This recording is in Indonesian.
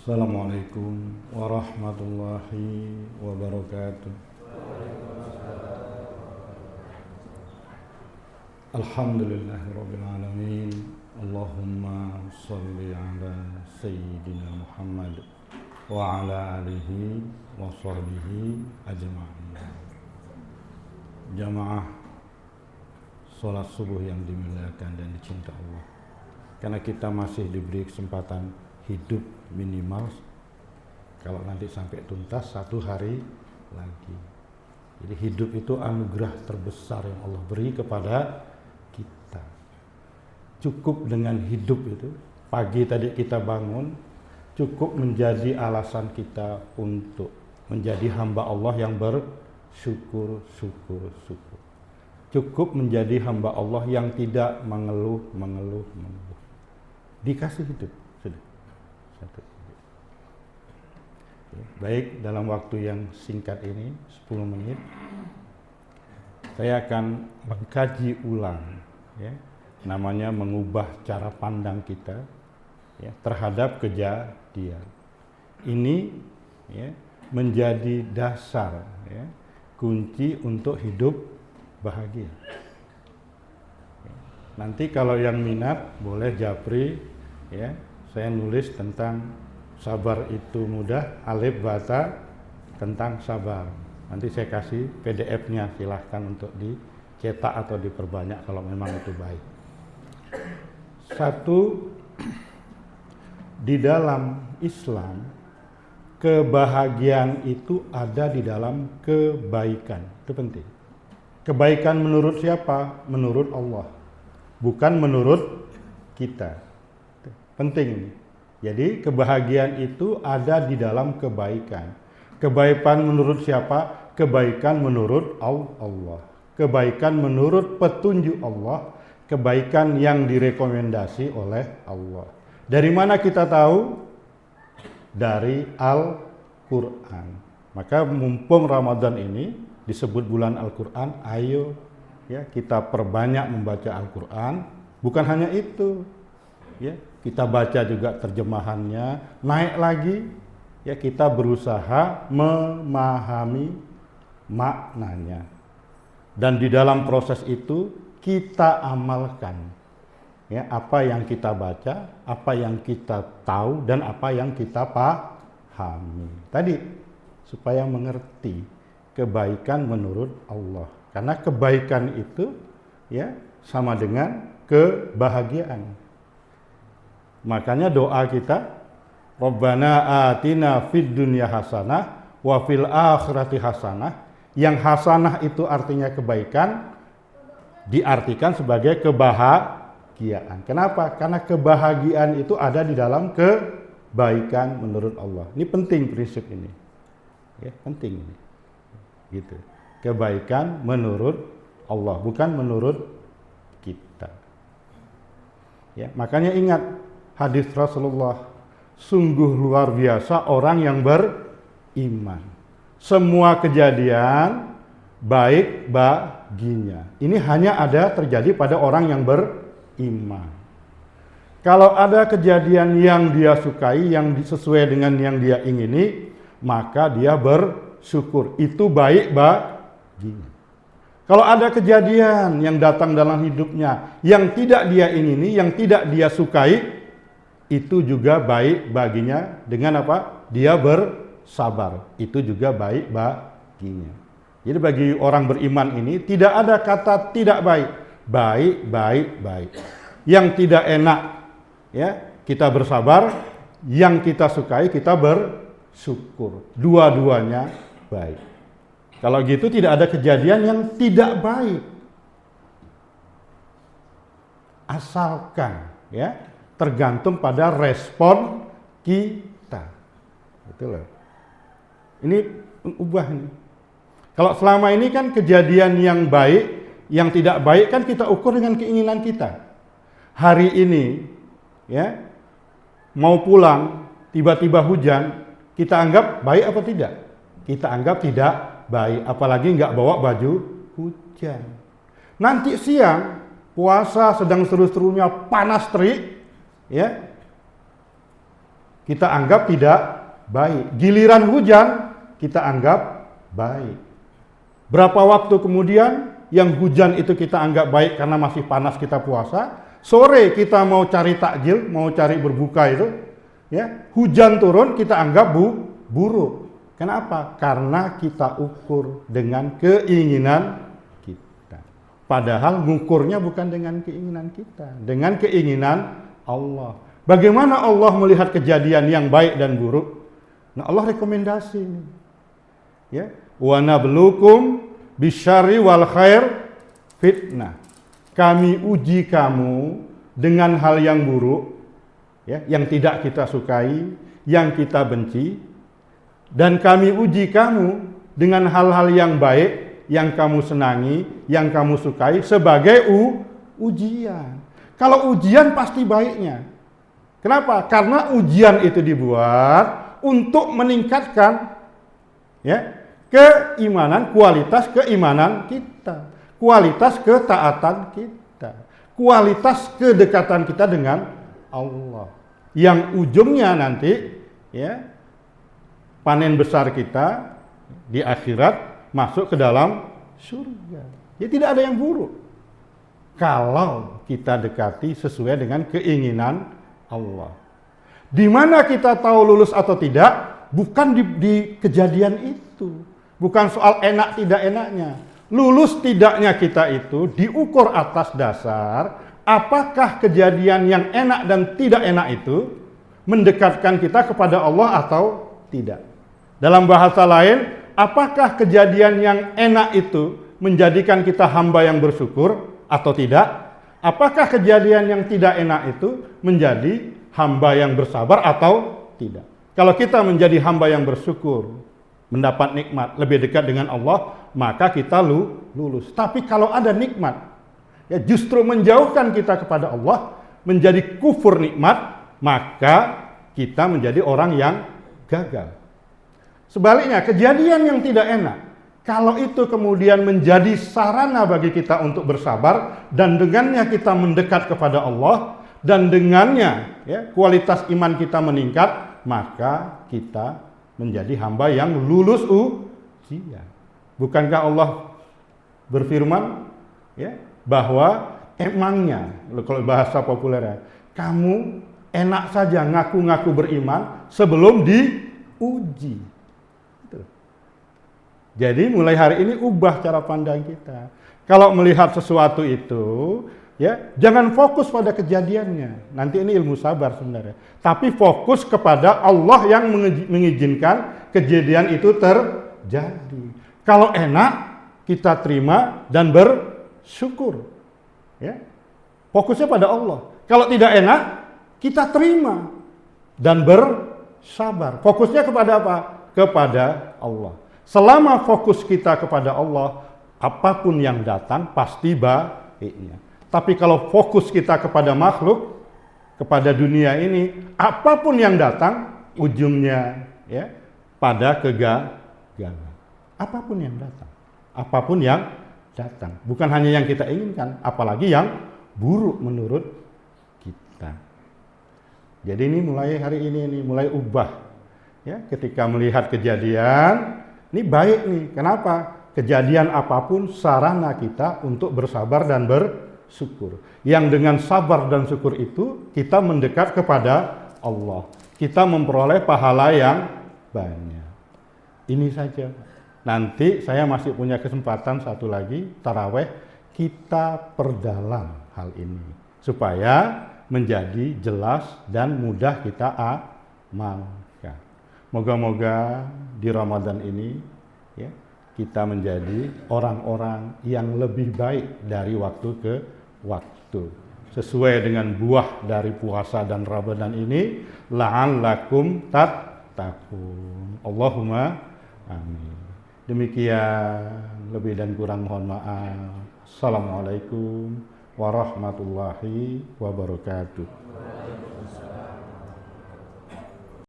Assalamualaikum warahmatullahi wabarakatuh. Alhamdulillahirabbil alamin. Allahumma shalli ala sayyidina Muhammad wa ala alihi wa sahbihi ajma'in. Jamaah salat subuh yang dimuliakan dan dicinta Allah. Karena kita masih diberi kesempatan hidup minimal, kalau nanti sampai tuntas 1 hari lagi. Jadi hidup itu anugerah terbesar yang Allah beri kepada kita. Cukup dengan hidup itu, pagi tadi kita bangun, cukup menjadi alasan kita untuk menjadi hamba Allah yang bersyukur. Cukup menjadi hamba Allah yang tidak mengeluh. Dikasih hidup, sudah. Baik, dalam waktu yang singkat ini, 10 menit, saya akan mengkaji ulang, ya, namanya mengubah cara pandang kita, ya, terhadap kejadian. Ini, ya, menjadi dasar, ya, kunci untuk hidup bahagia. Nanti kalau yang minat boleh japri, ya, saya nulis tentang sabar itu mudah, alif bata tentang sabar. Nanti saya kasih PDF-nya, silahkan untuk dicetak atau diperbanyak kalau memang itu baik. 1, di dalam Islam, kebahagiaan itu ada di dalam kebaikan. Itu penting. Kebaikan menurut siapa? Menurut Allah, bukan menurut kita. Penting ini. Jadi kebahagiaan itu ada di dalam kebaikan. Kebaikan menurut siapa? Kebaikan menurut Allah. Kebaikan menurut petunjuk Allah. Kebaikan yang direkomendasi oleh Allah. Dari mana kita tahu? Dari Al-Quran. Maka mumpung Ramadan ini disebut bulan Al-Quran, ayo, ya, kita perbanyak membaca Al-Quran. Bukan hanya itu, ya, kita baca juga terjemahannya, naik lagi, ya, kita berusaha memahami maknanya. Dan di dalam proses itu kita amalkan, ya, apa yang kita baca, apa yang kita tahu, dan apa yang kita pahami. Tadi supaya mengerti kebaikan menurut Allah. Karena kebaikan itu, ya, sama dengan kebahagiaan. Makanya doa kita, Rabbana atina fid dunya hasanah wa fil akhirati hasanah. Yang hasanah itu artinya kebaikan, diartikan sebagai kebahagiaan. Kenapa? Karena kebahagiaan itu ada di dalam kebaikan menurut Allah. Ini penting prinsip ini. Ya, penting ini. Gitu. Kebaikan menurut Allah, bukan menurut kita. Ya, makanya ingat hadis Rasulullah, sungguh luar biasa orang yang beriman. Semua kejadian baik baginya. Ini hanya ada terjadi pada orang yang beriman. Kalau ada kejadian yang dia sukai, yang sesuai dengan yang dia ingini, maka dia bersyukur. Itu baik baginya. Kalau ada kejadian yang datang dalam hidupnya yang tidak dia ingini, yang tidak dia sukai, itu juga baik baginya. Dengan apa? Dia bersabar. Itu juga baik baginya. Jadi bagi orang beriman ini tidak ada kata tidak baik. Baik. Yang tidak enak, ya, kita bersabar. Yang kita sukai, kita bersyukur. Dua-duanya baik. Kalau gitu tidak ada kejadian yang tidak baik. Asalkan, ya, tergantung pada respon kita. Betul loh. Ini ubah ini. Kalau selama ini kan kejadian yang baik, yang tidak baik kan kita ukur dengan keinginan kita. Hari ini, ya, mau pulang, tiba-tiba hujan, kita anggap baik apa tidak? Kita anggap tidak baik, apalagi nggak bawa baju hujan. Nanti siang, puasa sedang seru-serunya panas terik, ya, kita anggap tidak baik. Giliran hujan, kita anggap baik. Berapa waktu kemudian yang hujan itu kita anggap baik karena masih panas kita puasa, sore kita mau cari takjil, mau cari berbuka itu, ya, hujan turun kita anggap buruk. Kenapa? Karena kita ukur dengan keinginan kita. Padahal ngukurnya bukan dengan keinginan kita, dengan keinginan Allah. Bagaimana Allah melihat kejadian yang baik dan buruk? Nah, Allah rekomendasi. Ya, wa nabluukum bisyarri wal khair fitnah. Kami uji kamu dengan hal yang buruk, ya, yang tidak kita sukai, yang kita benci, dan kami uji kamu dengan hal-hal yang baik, yang kamu senangi, yang kamu sukai sebagai ujian. Kalau ujian pasti baiknya. Kenapa? Karena ujian itu dibuat untuk meningkatkan, ya, keimanan, kualitas keimanan kita, kualitas ketaatan kita, kualitas kedekatan kita dengan Allah. Yang ujungnya nanti, ya, panen besar kita di akhirat masuk ke dalam surga. Ya, tidak ada yang buruk kalau kita dekati sesuai dengan keinginan Allah. Di mana kita tahu lulus atau tidak, bukan di kejadian itu. Bukan soal enak tidak enaknya. Lulus tidaknya kita itu diukur atas dasar apakah kejadian yang enak dan tidak enak itu mendekatkan kita kepada Allah atau tidak. Dalam bahasa lain, apakah kejadian yang enak itu menjadikan kita hamba yang bersyukur atau tidak? Apakah kejadian yang tidak enak itu menjadi hamba yang bersabar atau tidak? Kalau kita menjadi hamba yang bersyukur, mendapat nikmat, lebih dekat dengan Allah, maka kita lulus. Tapi kalau ada nikmat, ya, justru menjauhkan kita kepada Allah, menjadi kufur nikmat, maka kita menjadi orang yang gagal. Sebaliknya, kejadian yang tidak enak, kalau itu kemudian menjadi sarana bagi kita untuk bersabar, dan dengannya kita mendekat kepada Allah, dan dengannya, ya, kualitas iman kita meningkat, maka kita menjadi hamba yang lulus ujian. Bukankah Allah berfirman, ya, bahwa emangnya, kalau bahasa populernya, kamu enak saja ngaku-ngaku beriman sebelum diuji. Jadi mulai hari ini ubah cara pandang kita. Kalau melihat sesuatu itu, ya, jangan fokus pada kejadiannya. Nanti ini ilmu sabar sebenarnya. Tapi fokus kepada Allah yang mengizinkan kejadian itu terjadi. Kalau enak, kita terima dan bersyukur. Ya. Fokusnya pada Allah. Kalau tidak enak, kita terima dan bersabar. Fokusnya kepada apa? Kepada Allah. Selama fokus kita kepada Allah, apapun yang datang pasti baiknya. Tapi kalau fokus kita kepada makhluk, kepada dunia ini, apapun yang datang, ujungnya, ya, pada kegagalan. Apapun yang datang. Apapun yang datang. Bukan hanya yang kita inginkan, apalagi yang buruk menurut kita. Jadi ini mulai hari ini, mulai ubah. Ya, ketika melihat kejadian, ini baik nih. Kenapa? Kejadian apapun sarana kita untuk bersabar dan bersyukur. Yang dengan sabar dan syukur itu kita mendekat kepada Allah. Kita memperoleh pahala yang banyak. Ini saja. Nanti saya masih punya kesempatan satu lagi, taraweh, kita perdalam hal ini. Supaya menjadi jelas dan mudah kita amalkan. Moga-moga di Ramadan ini, ya, kita menjadi orang-orang yang lebih baik dari waktu ke waktu. Sesuai dengan buah dari puasa dan Ramadan ini, la'allakum tattaqun. Allahumma amin. Demikian, lebih dan kurang mohon maaf. Assalamualaikum warahmatullahi wabarakatuh.